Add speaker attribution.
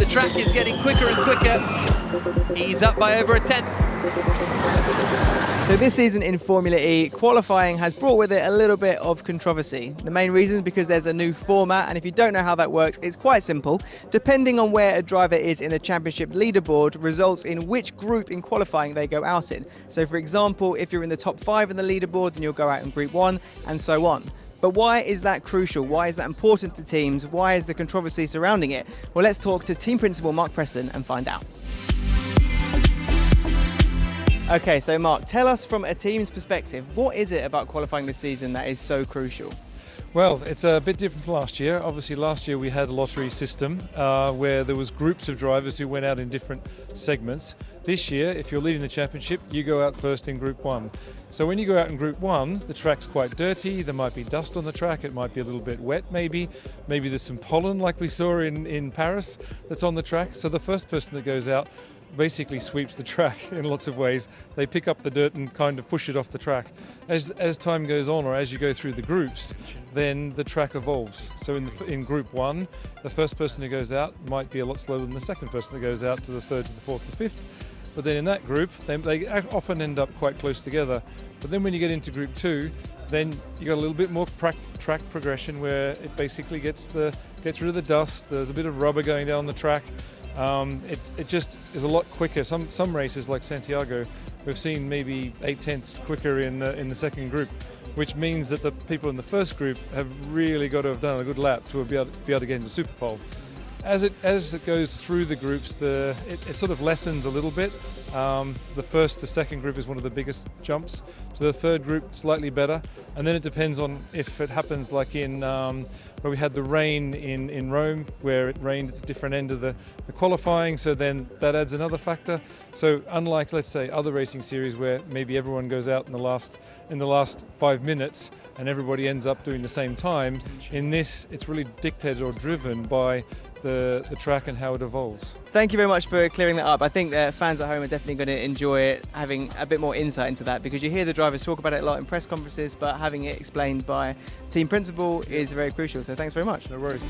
Speaker 1: The track is getting quicker and quicker. He's up by over a tenth.
Speaker 2: So this season in Formula E, qualifying has brought with it a little bit of controversy. The main reason is because there's a new format, and if you don't know how that works, it's quite simple. Depending on where a driver is in the championship leaderboard results in which group in qualifying they go out in. So for example, if you're in the top 5 in the leaderboard, then you'll go out in Group 1 and so on. But why is that crucial? Why is that important to teams? Why is the controversy surrounding it? Well, let's talk to team principal Mark Preston and find out. Okay, so Mark, tell us from a team's perspective, what is it about qualifying this season that is so crucial?
Speaker 3: Well, it's a bit different from last year. Obviously, last year we had a lottery system where there was groups of drivers who went out in different segments. This year, if you're leading the championship, you go out first in Group 1. So when you go out in Group 1, the track's quite dirty. There might be dust on the track. It might be a little bit wet, maybe. Maybe there's some pollen, like we saw in Paris, that's on the track. So the first person that goes out basically sweeps the track in lots of ways. They pick up the dirt and kind of push it off the track. As time goes on, or as you go through the groups, then the track evolves. So in Group 1, the first person who goes out might be a lot slower than the second person who goes out to the third, to the fourth, to the fifth. But then in that group, they often end up quite close together. But then when you get into Group 2, then you got a little bit more track progression where it basically gets rid of the dust. There's a bit of rubber going down the track. It just is a lot quicker. Some races like Santiago, we've seen maybe 8/10ths quicker in the second group, which means that the people in the first group have really got to have done a good lap to be able to get into Super Pole. As it goes through the groups, it sort of lessens a little bit. The first to second group is one of the biggest jumps. To the third group, slightly better. And then it depends on if it happens like in where we had the rain in Rome, where it rained at the different end of the qualifying, so then that adds another factor. So unlike, let's say, other racing series where maybe everyone goes out in the last 5 minutes and everybody ends up doing the same time, in this it's really dictated or driven by the track and how it evolves.
Speaker 2: Thank you very much for clearing that up. I think that fans at home are definitely going to enjoy it, having a bit more insight into that, because you hear the drivers talk about it a lot in press conferences, but having it explained by team principal is very crucial. So thanks very much.
Speaker 3: No worries.